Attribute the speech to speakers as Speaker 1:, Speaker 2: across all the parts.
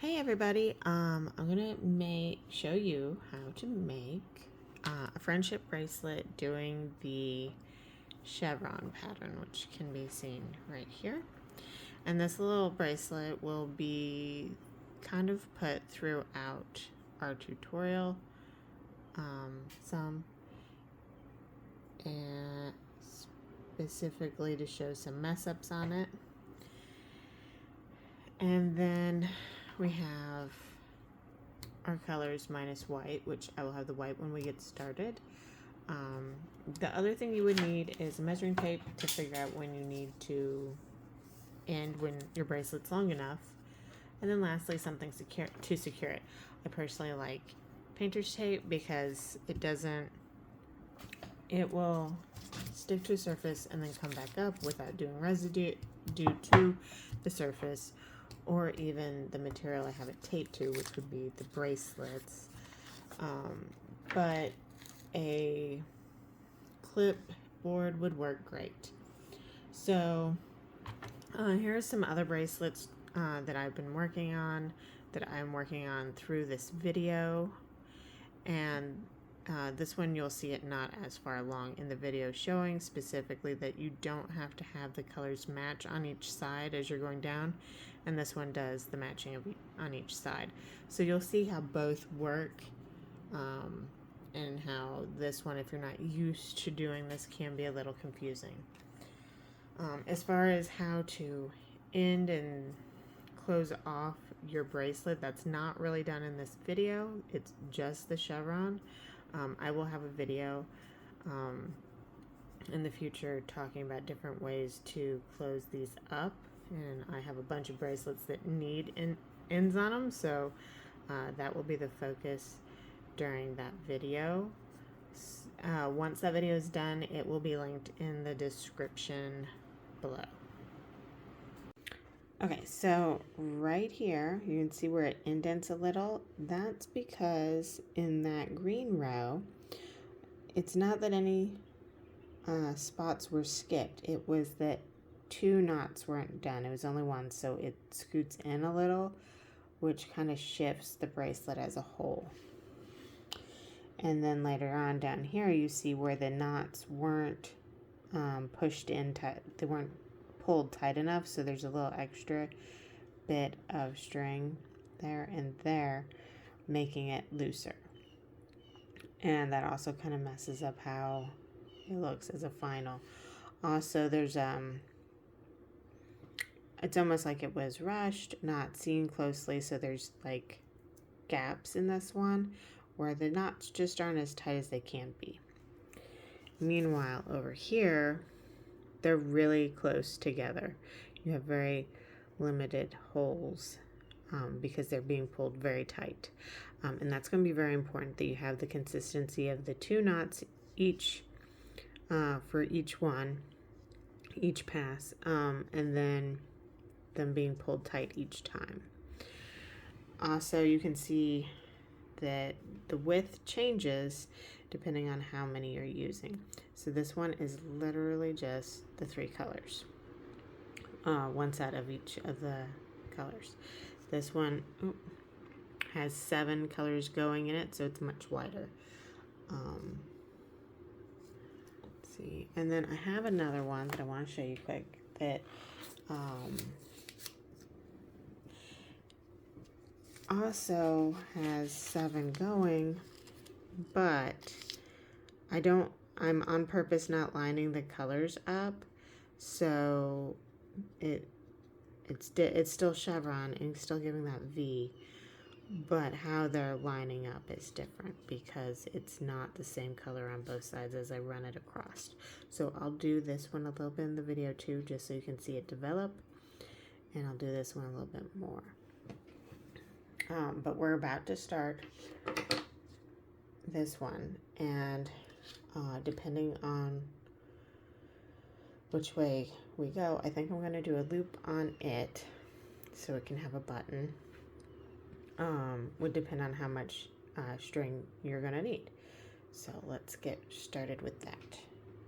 Speaker 1: Hey everybody, I'm gonna show you how to make a friendship bracelet doing the chevron pattern, which can be seen right here. And this little bracelet will be kind of put throughout our tutorial, some, and specifically to show some mess ups on it. And then we have our colors minus white, which I will have the white when we get started. The other thing you would need is a measuring tape to figure out when you need to end when your bracelet's long enough. And then lastly, something secure to secure it. I personally like painter's tape because it will stick to a surface and then come back up without doing residue due to the surface or even the material I have it taped to, which would be the bracelets. But a clipboard would work great. So here are some other bracelets that I've been working on, that I'm working on through this video. And this one you'll see it not as far along in the video, showing specifically that you don't have to have the colors match on each side as you're going down, and this one does the matching on each side. So you'll see how both work, and how this one, if you're not used to doing this, can be a little confusing. As far as how to end and close off your bracelet, that's not really done in this video. It's just the chevron. I will have a video in the future talking about different ways to close these up, and I have a bunch of bracelets that need ends on them, so that will be the focus during that video. Once that video is done, it will be linked in the description below. Okay, so right here, you can see where it indents a little. That's because in that green row, it's not that any spots were skipped. It was that 2 knots weren't done. It was only 1, so it scoots in a little, which kind of shifts the bracelet as a whole. And then later on down here, you see where the knots weren't pushed in tight. They weren't pulled tight enough, so there's a little extra bit of string there and there, making it looser. And that also kind of messes up how it looks as a final. Also, there's it's almost like it was rushed, not seen closely, so there's like gaps in this one where the knots just aren't as tight as they can be. Meanwhile, over here, they're really close together. You have very limited holes because they're being pulled very tight. And that's going to be very important that you have the consistency of the 2 knots each for each one, each pass, and then them being pulled tight each time. Also, you can see that the width changes depending on how many you're using. So this one is literally just the 3 colors, one set of each of the colors. This one has 7 colors going in it, so it's much wider. Let's see, and then I have another one that I want to show you quick that also has 7 going, but I'm on purpose not lining the colors up, so it's still chevron and still giving that V, but how they're lining up is different because it's not the same color on both sides as I run it across. So I'll do this one a little bit in the video too, just so you can see it develop, and I'll do this one a little bit more. But we're about to start this one, and depending on which way we go, I think I'm going to do a loop on it so it can have a button. Would depend on how much string you're going to need. So let's get started with that.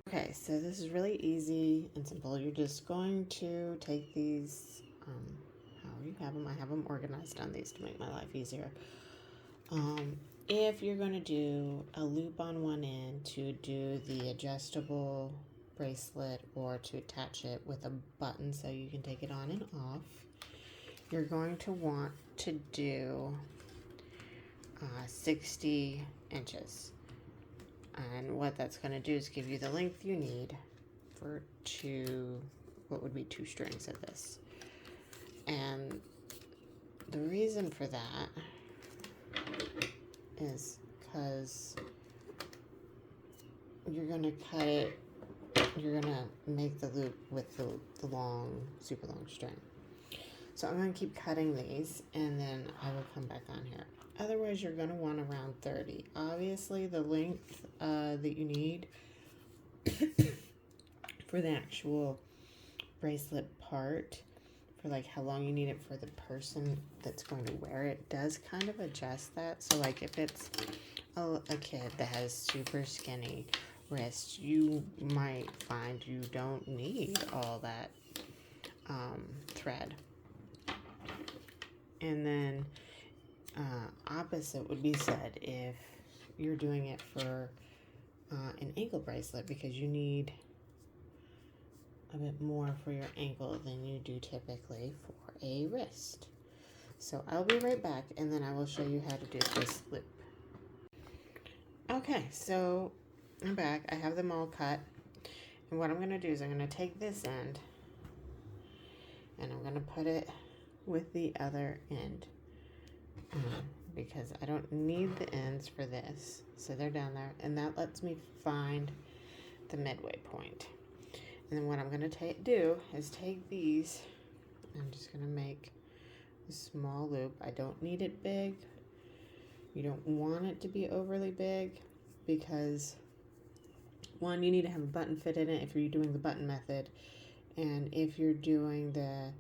Speaker 1: Okay, so this is really easy and simple. You're just going to take these however you have them. I have them organized on these to make my life easier. If you're going to do a loop on one end to do the adjustable bracelet or to attach it with a button so you can take it on and off, you're going to want to do 60 inches. And what that's going to do is give you the length you need for what would be 2 strings of this. And the reason for that is because you're going to cut it, you're going to make the loop with the long, super long string. So I'm going to keep cutting these, and then I will come back on here. Otherwise, you're going to want around 30. Obviously, the length that you need for the actual bracelet part, for like how long you need it for the person that's going to wear it, does kind of adjust that. So like if it's a kid that has super skinny wrists, you might find you don't need all that thread. And then opposite would be said if you're doing it for an ankle bracelet, because you need a bit more for your ankle than you do typically for a wrist. So I'll be right back, and then I will show you how to do this loop. Okay, so I'm back. I have them all cut. And what I'm going to do is I'm going to take this end and I'm going to put it with the other end. Because I don't need the ends for this. So they're down there, and that lets me find the midway point. And then what I'm going to do is take these, I'm just going to make a small loop. I don't need it big. You don't want it to be overly big because, one, you need to have a button fit in it if you're doing the button method. And if you're doing the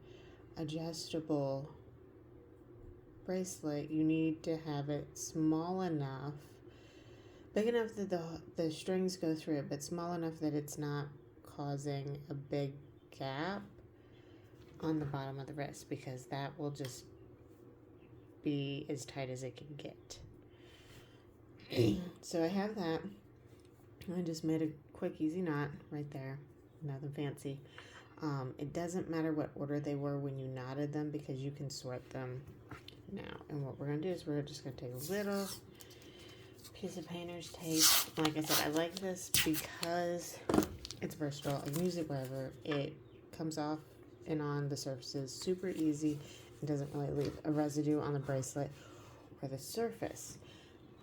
Speaker 1: adjustable bracelet, you need to have it small enough, big enough that the strings go through it, but small enough that it's not causing a big gap on the bottom of the wrist, because that will just be as tight as it can get. So I have that. I just made a quick easy knot right there, nothing fancy. It doesn't matter what order they were when you knotted them, because you can sort them now. And what we're going to do is we're just going to take a little piece of painter's tape. Like I said, I like this because it's versatile. I can use it wherever. It comes off and on the surfaces super easy. It doesn't really leave a residue on the bracelet or the surface.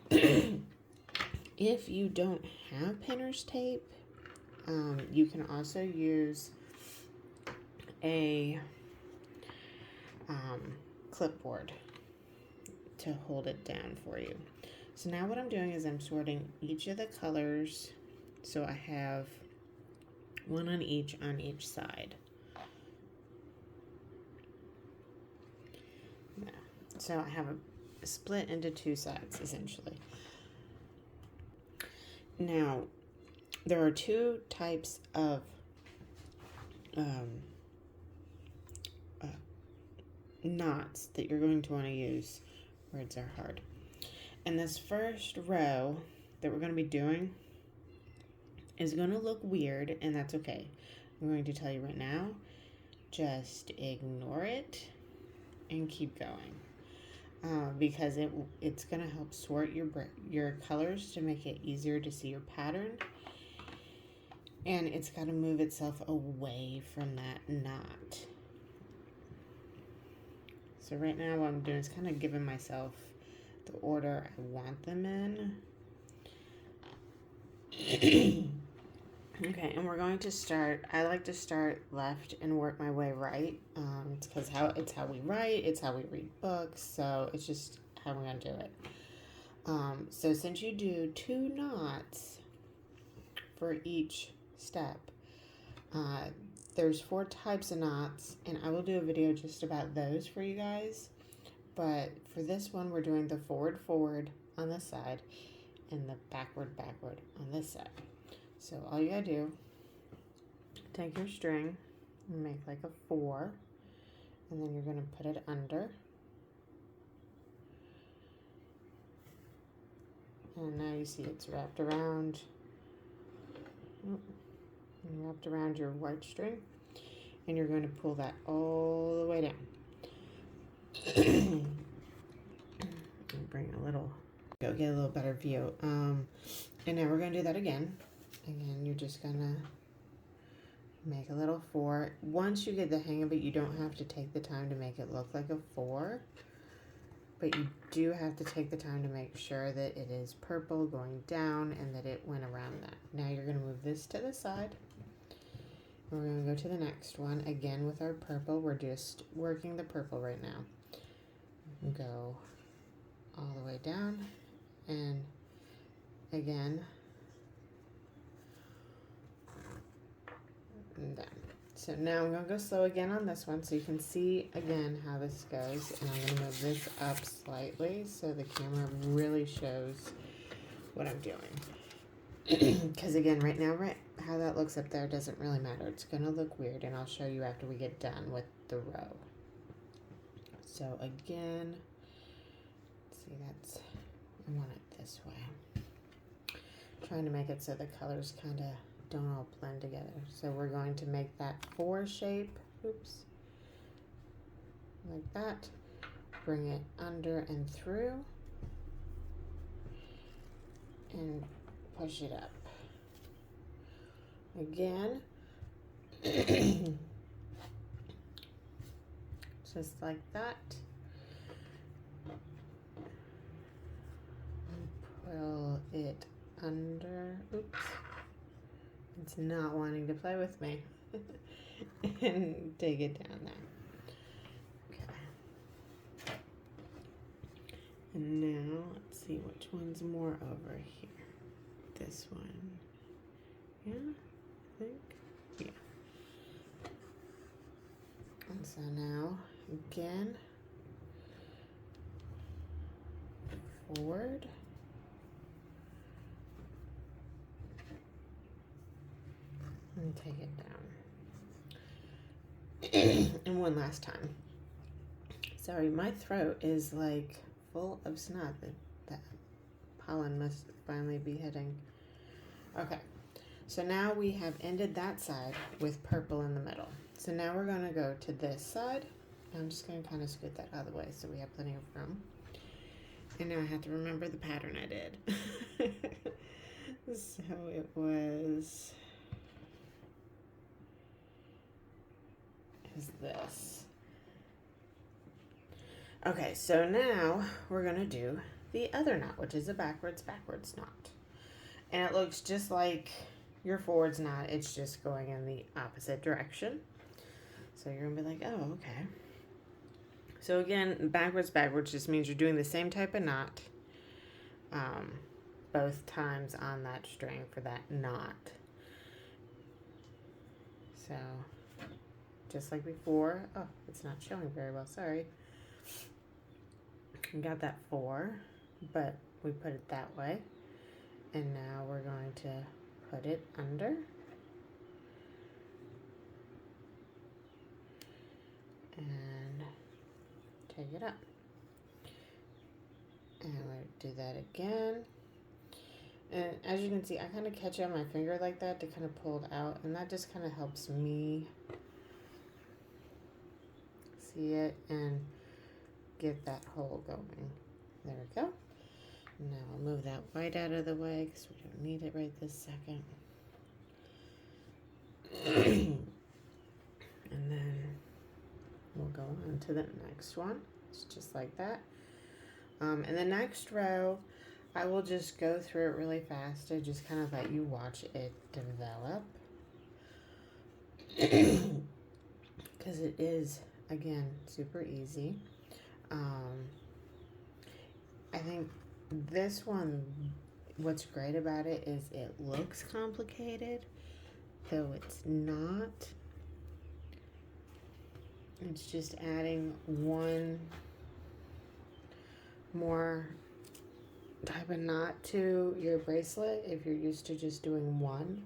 Speaker 1: If you don't have painter's tape, you can also use a clipboard to hold it down for you. So now what I'm doing is I'm sorting each of the colors, so I have one on each side. Yeah. So I have a split into 2 sides essentially. Now there are 2 types of knots that you're going to want to use. Words are hard. And this first row that we're going to be doing is going to look weird, and that's okay. I'm going to tell you right now, just ignore it and keep going, because it's going to help sort your colors to make it easier to see your pattern, and it's got to move itself away from that knot. So right now what I'm doing is kind of giving myself the order I want them in. Okay, and we're going to start, I like to start left and work my way right. It's because it's how we write, it's how we read books, so it's just how we're going to do it. So since you do 2 knots for each step, there's 4 types of knots, and I will do a video just about those for you guys. But for this one, we're doing the forward on this side and the backward on this side. So all you gotta do, take your string and make like a 4, and then you're going to put it under. And now you see it's wrapped around, your white string, and you're going to pull that all the way down. Bring a little, go get a little better view. And now we're going to do that again. Again, you're just going to make a little 4. Once you get the hang of it, you don't have to take the time to make it look like a 4. But you do have to take the time to make sure that it is purple going down and that it went around that. Now you're going to move this to the side. We're going to go to the next one. Again with our purple. We're just working the purple right now. Go all the way down. And again. And down. So now I'm going to go slow again on this one so you can see again how this goes. And I'm going to move this up slightly so the camera really shows what I'm doing. Because again, right now, how that looks up there doesn't really matter. It's going to look weird, and I'll show you after we get done with the row. So again, see, I want it this way. Trying to make it so the colors kind of don't all blend together. So we're going to make that 4 shape, oops, like that. Bring it under and through and push it up. Again, just like that. Pull it under, oops. It's not wanting to play with me. And take it down there. Okay. And now let's see which one's more over here. This one. Yeah, I think. Yeah. And so now again, forward. And take it down. And one last time. Sorry, my throat is like full of snot. That pollen must finally be hitting. Okay, so now we have ended that side with purple in the middle. So now we're going to go to this side. I'm just going to kind of scoot that out of the way so we have plenty of room. And now I have to remember the pattern I did. So it was... is this. Okay, so now we're going to do the other knot, which is a backwards knot. And it looks just like your forwards knot. It's just going in the opposite direction. So you're going to be like, oh, okay. So again, backwards just means you're doing the same type of knot both times on that string for that knot. So just like before. Oh, it's not showing very well, sorry. We got that 4, but we put it that way. And now we're going to put it under. And take it up. And we'll do that again. And as you can see, I kind of catch it on my finger like that to kind of pull it out. And that just kind of helps me see it and get that hole going. There we go. Now I'll move that white out of the way because we don't need it right this second. And then we'll go on to the next one. It's just like that. And the next row, I will just go through it really fast to just kind of let you watch it develop. Because it is, again, super easy. I think this one, what's great about it is it looks complicated, though it's not. It's just adding one more type of knot to your bracelet if you're used to just doing one.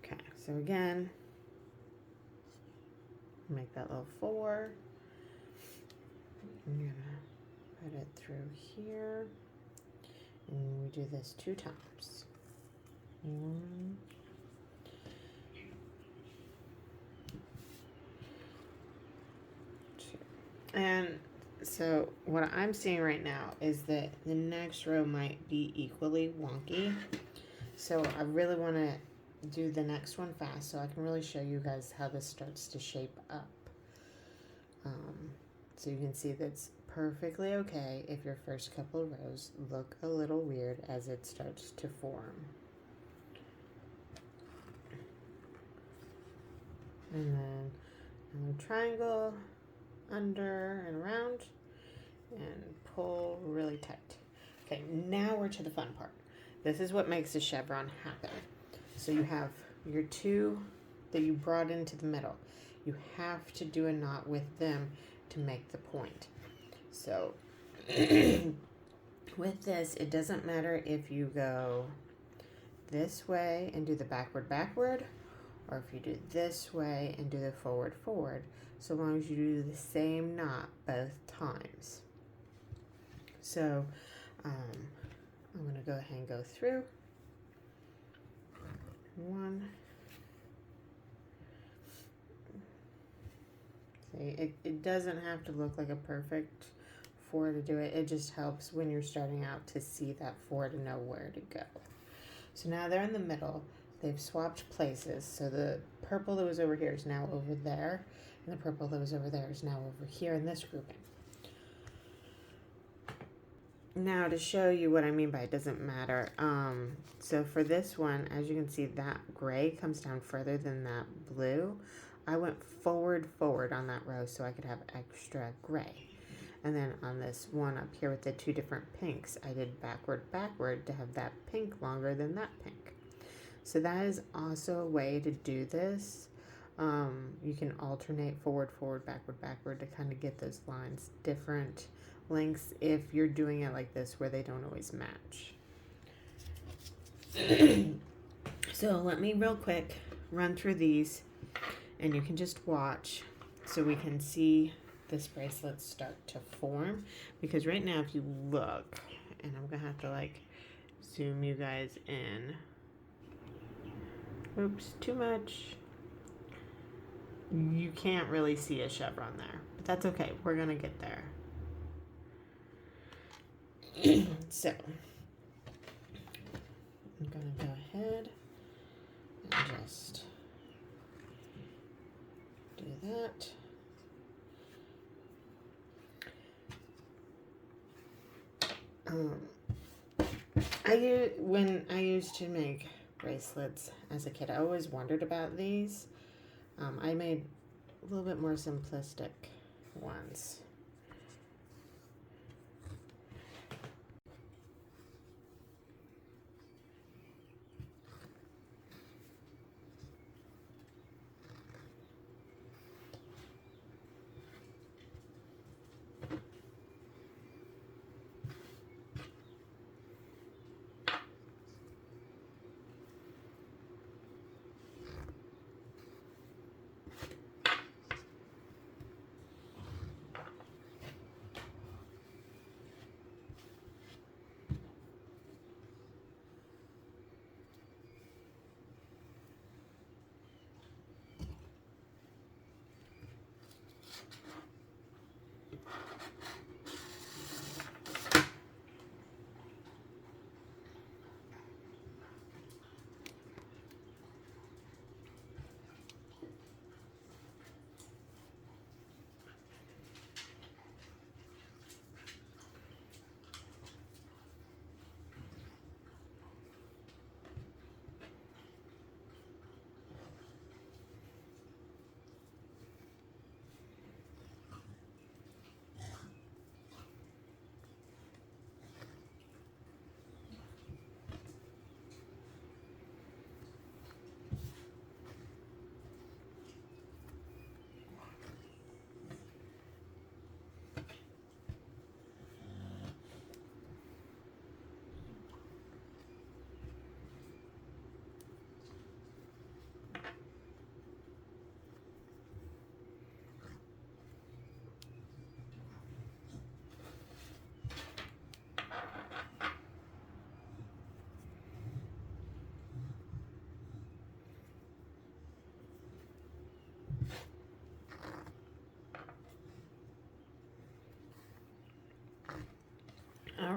Speaker 1: Okay, so again, Make that little 4. I'm gonna put it through here, and we do this 2 times. 1, 2. And so what I'm seeing right now is that the next row might be equally wonky. So I really want to do the next one fast so I can really show you guys how this starts to shape up. So you can see that's perfectly okay if your first couple of rows look a little weird as it starts to form. And then another triangle under and around and pull really tight. Okay, now we're to the fun part. This is what makes a chevron happen. So you have your 2 that you brought into the middle. You have to do a knot with them to make the point. So with this, it doesn't matter if you go this way and do the backward, or if you do this way and do the forward, so long as you do the same knot both times. So I'm going to go ahead and go through 1. See, it doesn't have to look like a perfect 4 to do it. It just helps when you're starting out to see that 4 to know where to go. So now they're in the middle. They've swapped places. So the purple that was over here is now over there, and the purple that was over there is now over here in this grouping. Now to show you what I mean by it doesn't matter. So for this one, as you can see, that gray comes down further than that blue. I went forward on that row so I could have extra gray. And then on this one up here with the 2 different pinks, I did backward to have that pink longer than that pink. So that is also a way to do this. You can alternate forward, backward to kind of get those lines different lengths if you're doing it like this where they don't always match. So let me real quick run through these and you can just watch so we can see this bracelet start to form, because right now if you look, and I'm gonna have to like zoom you guys in. Oops, too much. You can't really see a chevron there, but that's okay. We're gonna get there. So I'm gonna go ahead and just do that. When I used to make bracelets as a kid, I always wondered about these. I made a little bit more simplistic ones.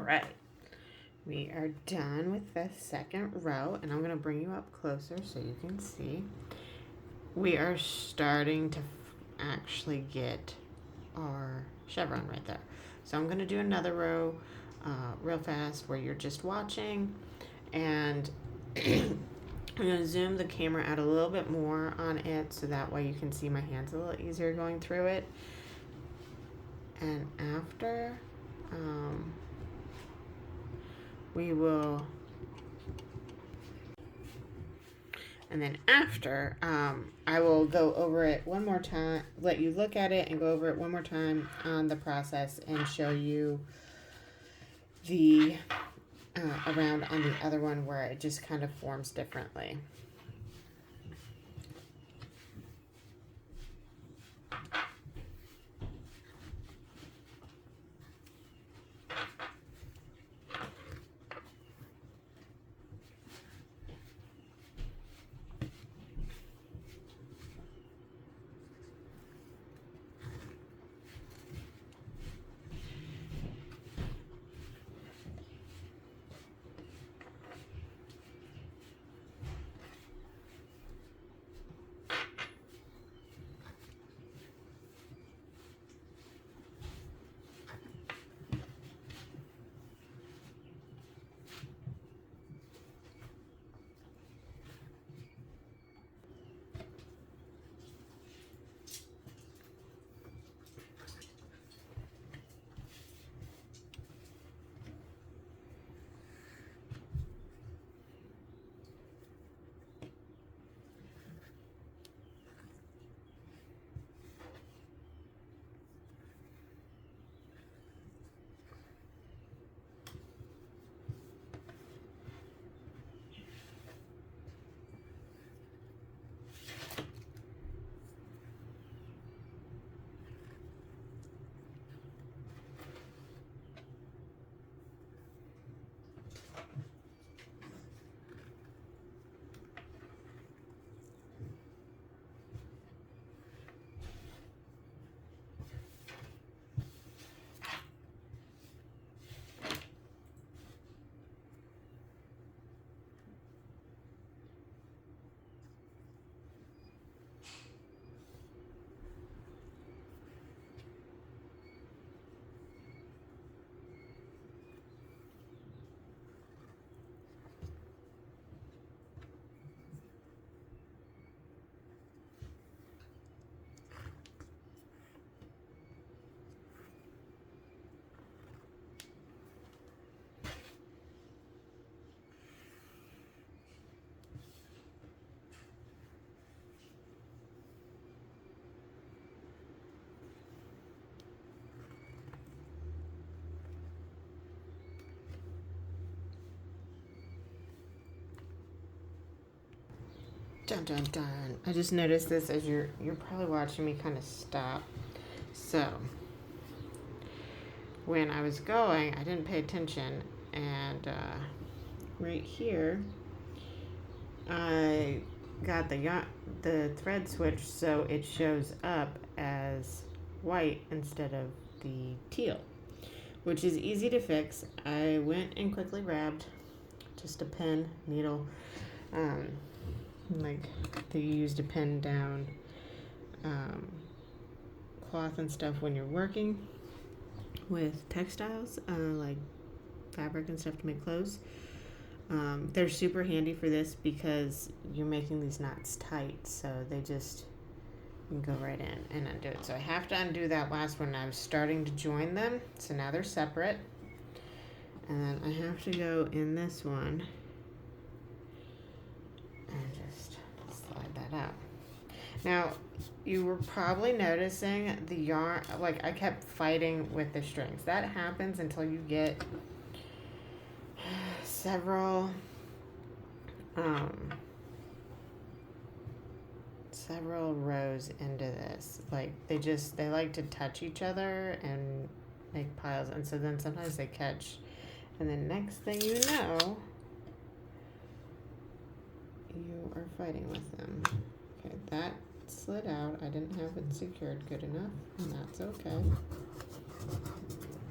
Speaker 1: right. We are done with the second row, and I'm going to bring you up closer so you can see. We are starting to actually get our chevron right there. So I'm going to do another row real fast where you're just watching, and I'm going to zoom the camera out a little bit more on it so that way you can see my hands a little easier going through it. And after we will, and then after, I will go over it one more time, let you look at it and go over it one more time on the process and show you the around on the other one where it just kind of forms differently. Dun dun dun. I just noticed this as you're probably watching me kind of stop. So when I was going, I didn't pay attention, and right here I got the thread switch so it shows up as white instead of the teal, which is easy to fix. I went and quickly grabbed just a pen, needle, like they use to pin down cloth and stuff when you're working with textiles, like fabric and stuff to make clothes. They're super handy for this because you're making these knots tight, so they just, you can go right in and undo it. So I have to undo that last one. I was starting to join them, so now they're separate. And then I have to go in this one and just slide that out. Now, you were probably noticing the yarn, like I kept fighting with the strings. That happens until you get several rows into this. Like they like to touch each other and make piles, and so then sometimes they catch, and then next thing you know, you are fighting with them. Okay, that slid out. I didn't have it secured good enough, and that's okay.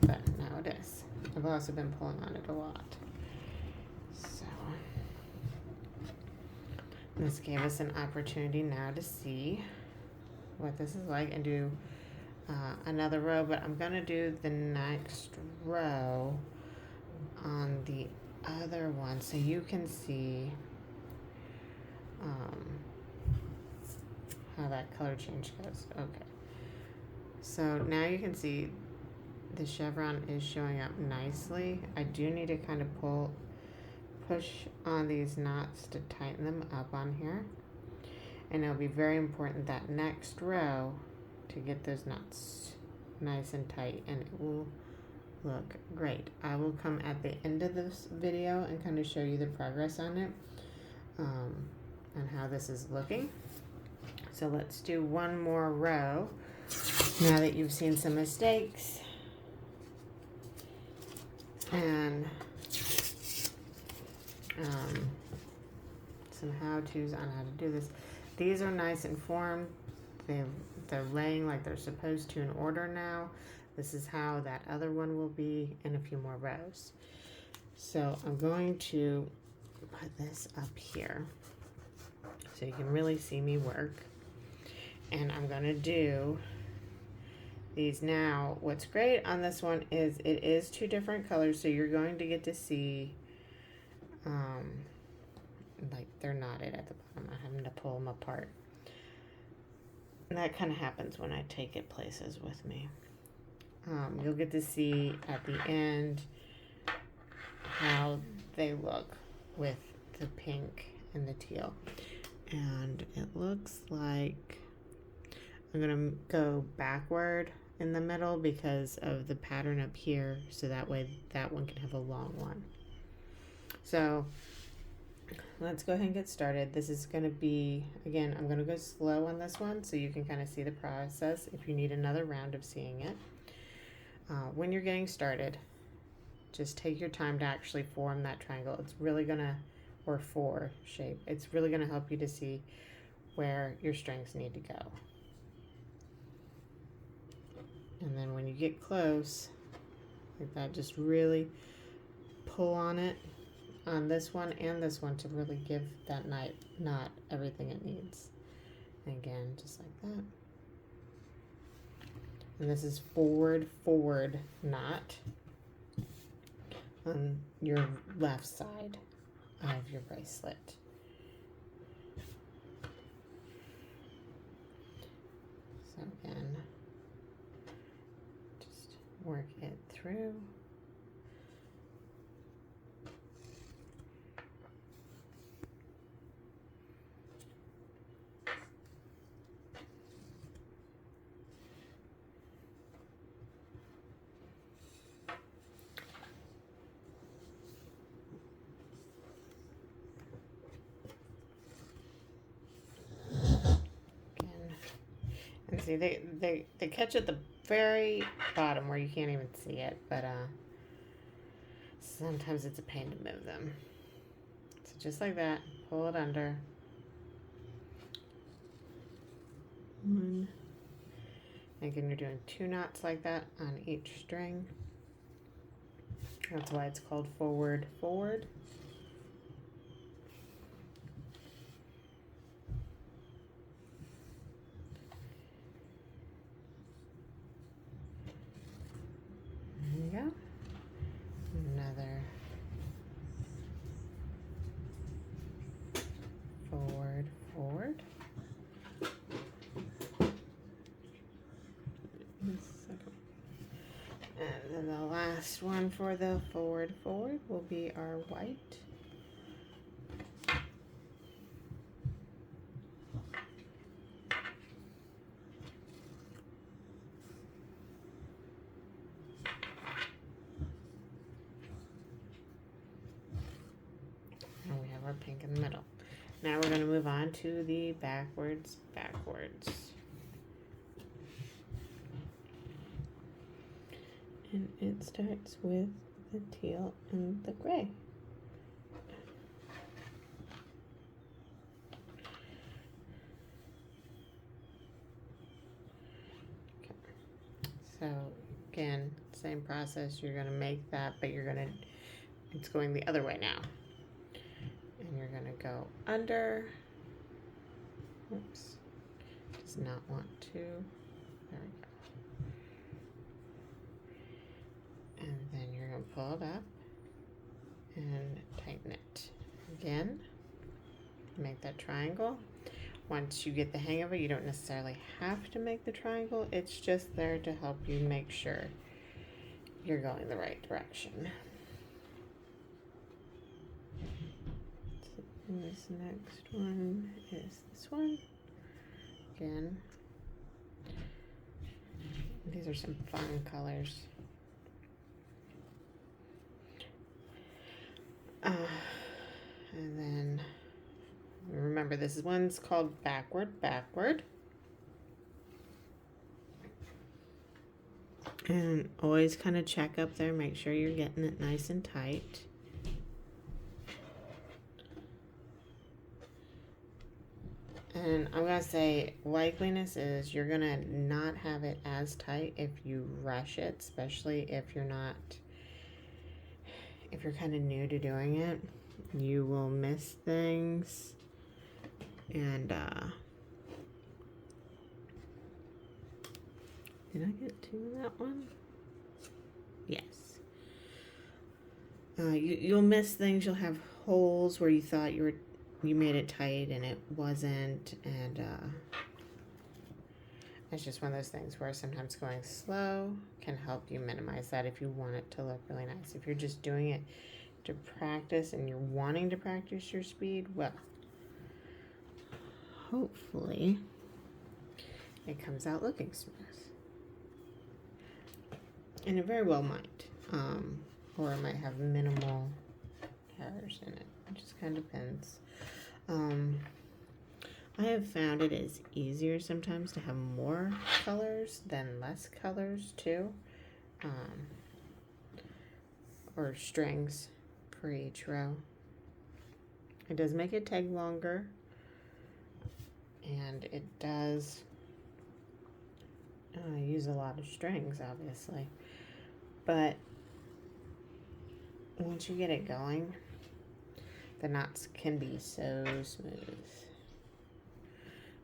Speaker 1: but now it is. I've also been pulling on it a lot. So this gave us an opportunity now to see what this is like and do another row, but I'm gonna do the next row on the other one so you can see how that color change goes. Okay, so now you can see the chevron is showing up nicely. I do need to kind of push on these knots to tighten them up on here, and it'll be very important that next row to get those knots nice and tight, and it will look great. I will come at the end of this video and kind of show you the progress on it and how this is looking. So let's do one more row now that you've seen some mistakes and some how-tos on how to do this. These are nice and formed. They're laying like they're supposed to in order now. This is how that other one will be in a few more rows. So I'm going to put this up here so you can really see me work. And I'm going to do these now. What's great on this one is it is two different colors, so you're going to get to see like they're knotted at the bottom. I'm having to pull them apart. And that kind of happens when I take it places with me. You'll get to see at the end how they look with the pink and the teal. And it looks like I'm going to go backward in the middle because of the pattern up here, so that way that one can have a long one. So let's go ahead and get started. This is going to be, again, I'm going to go slow on this one so you can kind of see the process if you need another round of seeing it. When you're getting started, just take your time to actually form that triangle. It's really going to, or four shape, it's really going to help you to see where your strings need to go. And then when you get close, like that, just really pull on it, on this one and this one, to really give that knot everything it needs. And again, just like that. And this is forward knot on your left side of your bracelet. So again, just work it through. And see, they catch at the very bottom where you can't even see it, but sometimes it's a pain to move them. So just like that, pull it under. One. Again, you're doing two knots like that on each string. That's why it's called forward. There you go. Another forward. And then the last one for the forward will be our white. And we have our pink in the middle. Now we're going to move on to the backwards. And it starts with the teal and the gray. Okay. So Again, same process. You're going to make that, but it's going the other way now. And you're going to go under. Oops. Does not want to. There we go. And then you're going to pull it up and tighten it. Again, make that triangle. Once you get the hang of it, you don't necessarily have to make the triangle. It's just there to help you make sure you're going the right direction. And this next one is this one. Again, these are some fun colors. And then remember, this one's called backward. And always kind of check up there, make sure you're getting it nice and tight. And I'm going to say likeliness is you're going to not have it as tight if you rush it, especially if you're kind of new to doing it. You will miss things. And did I get two in that one? Yes. You'll miss things. You'll have holes where you thought you made it tight and it wasn't, and it's just one of those things where sometimes going slow can help you minimize that if you want it to look really nice. If you're just doing it to practice and you're wanting to practice your speed, well, hopefully it comes out looking smooth. And it very well might, or it might have minimal errors in it. It just kind of depends. I have found it is easier sometimes to have more colors than less colors too, or strings for each row. It does make it take longer, and it does use a lot of strings, obviously, but once you get it going, the knots can be so smooth.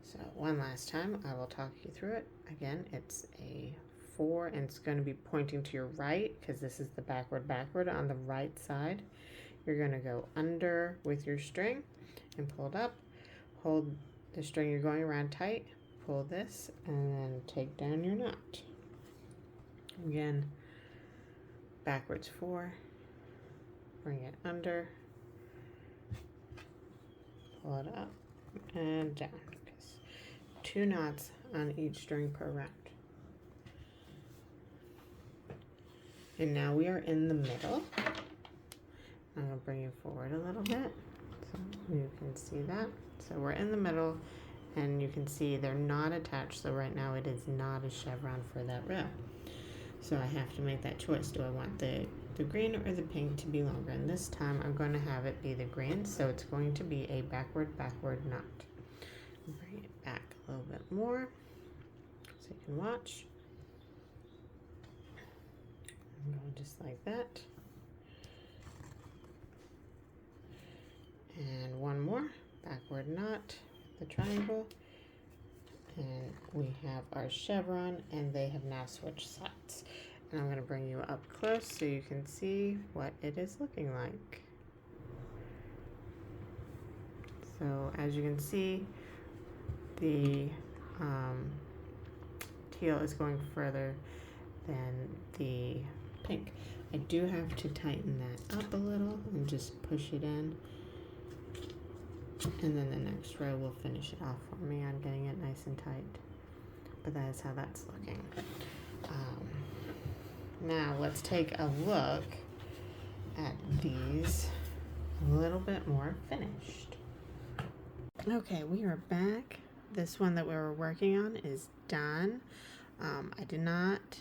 Speaker 1: So one last time, I will talk you through it. Again, it's a 4, and it's going to be pointing to your right because this is the backward on the right side. You're going to go under with your string and pull it up. Hold the string you're going around tight, pull this, and then take down your knot. Again, backwards 4, bring it under, pull it up and down. 2 knots on each string per round. And now we are in the middle. I'm going to bring you forward a little bit so you can see that. So we're in the middle, and you can see they're not attached. So right now it is not a chevron for that row. So I have to make that choice. Do I want the green or the pink to be longer? And this time I'm going to have it be the green. So it's going to be a backward knot. Bring it back a little bit more so you can watch. I'm going just like that. And one more backward knot, the triangle, and we have our chevron, and they have now switched sides. And I'm going to bring you up close so you can see what it is looking like. So as you can see, the teal is going further than the pink. I do have to tighten that up a little and just push it in. And then the next row will finish it off for me. I'm getting it nice and tight. But that is how that's looking. Now let's take a look at these a little bit more finished. Okay, we are back. This one that we were working on is done. I did not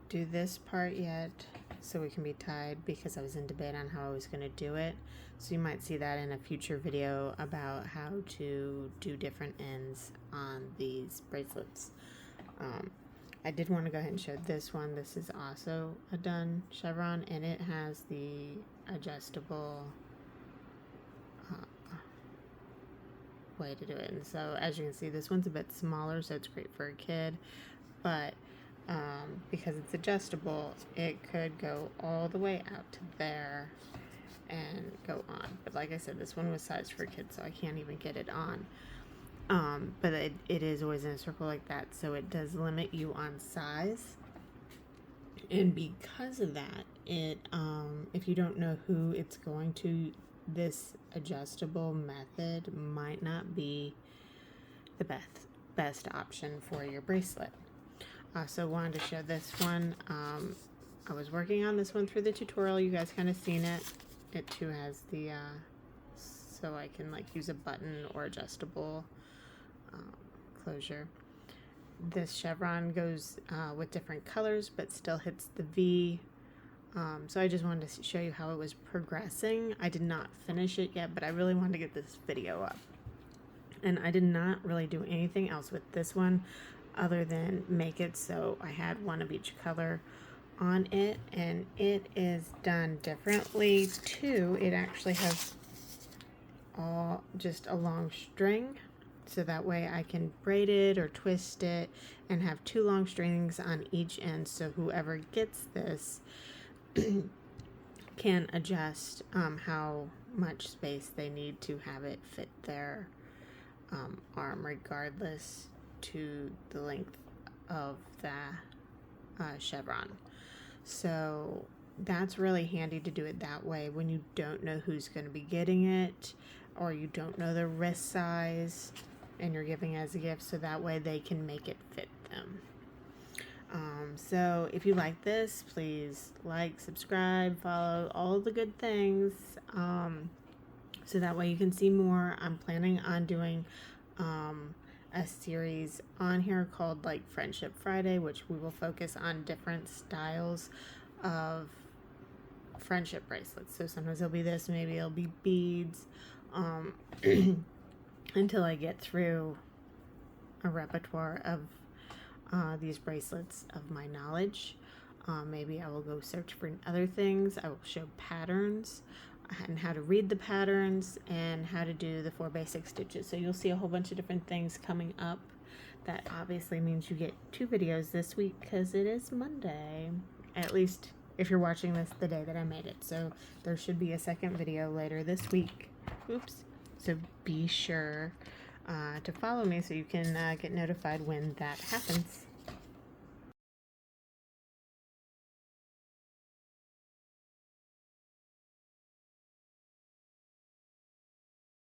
Speaker 1: do this part yet so it can be tied because I was in debate on how I was going to do it. So you might see that in a future video about how to do different ends on these bracelets. I did want to go ahead and show this one. This is also a done chevron, and it has the adjustable way to do it. And so as you can see, this one's a bit smaller, so it's great for a kid, but because it's adjustable, it could go all the way out to there and go on. But like I said, this one was sized for kids, so I can't even get it on. But it is always in a circle like that, so it does limit you on size. And because of that, it if you don't know who it's going to, this adjustable method might not be the best option for your bracelet. So wanted to show this one. I was working on this one through the tutorial. You guys kind of seen it. It too has the so I can like use a button or adjustable closure. This chevron goes with different colors but still hits the V. So I just wanted to show you how it was progressing. I did not finish it yet, but I really wanted to get this video up. And I did not really do anything else with this one other than make it so I had one of each color on it, and it is done differently too. It actually has just a long string, so that way I can braid it or twist it and have two long strings on each end, so whoever gets this can adjust how much space they need to have it fit their arm, regardless to the length of the chevron. So that's really handy to do it that way when you don't know who's going to be getting it, or you don't know the wrist size and you're giving as a gift, so that way they can make it fit them. So if you like this, please like, subscribe, follow, all the good things, so that way you can see more. I'm planning on doing a series on here called like Friendship Friday, which we will focus on different styles of friendship bracelets. So sometimes it'll be this, maybe it'll be beads, until I get through a repertoire of these bracelets of my knowledge. Maybe I will go search for other things. I will show patterns and how to read the patterns and how to do the 4 basic stitches. So you'll see a whole bunch of different things coming up. That obviously means you get 2 videos this week because it is Monday, at least if you're watching this the day that I made it. So there should be a second video later this week. Oops. So be sure to follow me so you can get notified when that happens.